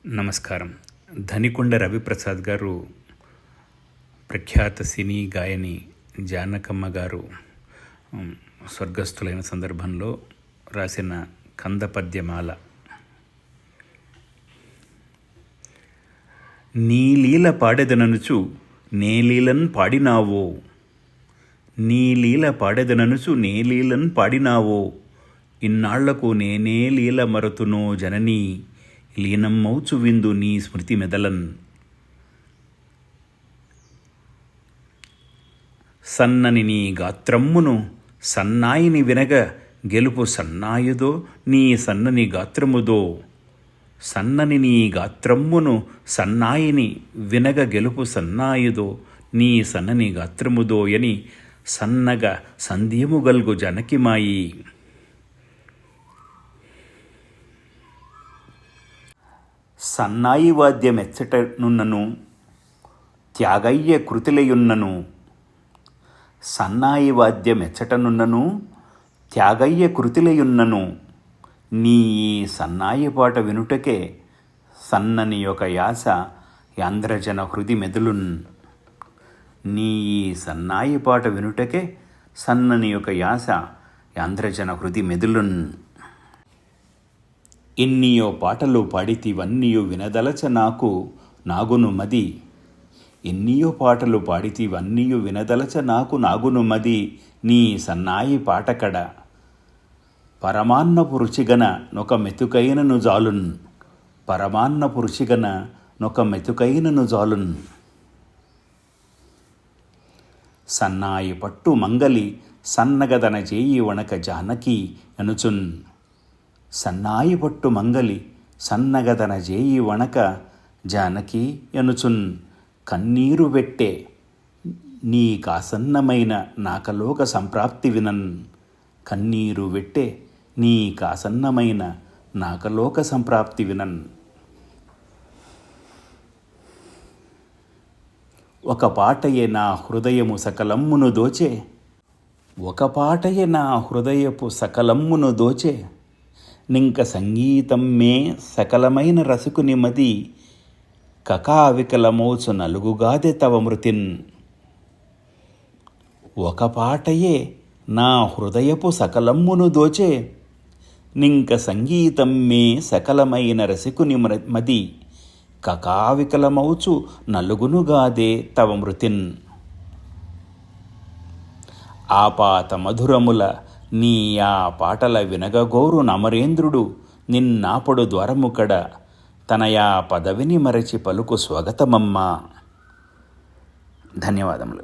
నమస్కారం. ధనికొండ రవిప్రసాద్ గారు, ప్రఖ్యాత సినీ గాయని జానకమ్మ గారు స్వర్గస్థులైన సందర్భంలో రాసిన కందపద్యమాల. నీ లీల పాడెదననుచు నేలీలన్ పాడినావో, నీ లీల పాడెదననుచు నేలీలన్ పాడినావో, ఇన్నాళ్లకు నేనే లీల మరతునో జననీ, లీనమ్మౌచు విందు నీ స్మృతి మెదలన్. సన్నని నీ గాత్రమ్మును సన్నాయిని వినగ గెలుపు సన్నాయుదో నీ సన్నని గాత్రముదో, సన్నని నీ గాత్రమ్మును సన్నాయిని వినగ గెలుపు సన్నాయుదో నీ సన్నని గాత్రముదోయని సన్నగ సంధ్యము గల్గు జనకిమాయి. సన్నాయి వాద్యమెచ్చటనున్నను త్యాగయ్య కృతిలయున్నను, సన్నాయి వాద్యమెచ్చటనున్నను త్యాగయ్య కృతిలయున్నను, నీ ఈ సన్నాయి పాట వినుటకే సన్నని ఒక యాస యాంధ్రజన హృది మెదులున్. నీ ఈ సన్నాయి పాట వినుటకే సన్నని ఒక యాస యాంధ్రజన హృది మెదులున్. ఎన్నియో పాటలు పాడితివన్నీయు వినదలచ నాకు నాగును మది, ఎన్నియో పాటలు పాడితివన్నీయు వినదలచ నాకు నాగును మది, నీ సన్నాయి పాటకడ పరమాన్నపు రుచిగన నొక మెతుకైనను జాలున్, పరమాన్నపు రుచిగన నొక మెతుకైనను జాలున్. సన్నాయి పట్టు మంగలి సన్నగదన చేయి వణక జానకి అనుచున్, సన్నాయి పట్టు మంగలి సన్నగదన జేయి వణక జానకి అనుచున్. కన్నీరు పెట్టే నీ కాసన్నమైన నాకలోక సంప్రాప్తి వినన్, కన్నీరు పెట్టే నీ కాసన్నమైన నాకలోక సంప్రాప్తి వినన్. ఒక పాటయే నా హృదయము సకలమ్మును దోచే, ఒక పాటయే నా హృదయపు సకలమ్మును దోచే, నింక సంగీతం మే సకలమైన రసుకుని మది, కకావికలమోచు నలుగుగాదె తవ మృతిన్. ఒక పాటయే నా హృదయపు సకలమ్మును దోచే, నింక సంగీతం మే సకలమైన రసికుని మది, కకావికలమౌచు నలుగునుగాదే తవ మృతిన్. ఆపాత మధురముల నీ ఆ పాటల వినగగోరు నమరేంద్రుడు నిన్నాపడు ద్వారముకడ, తనయా పదవిని మరచి పలుకు స్వాగతమమ్మా. ధన్యవాదములు.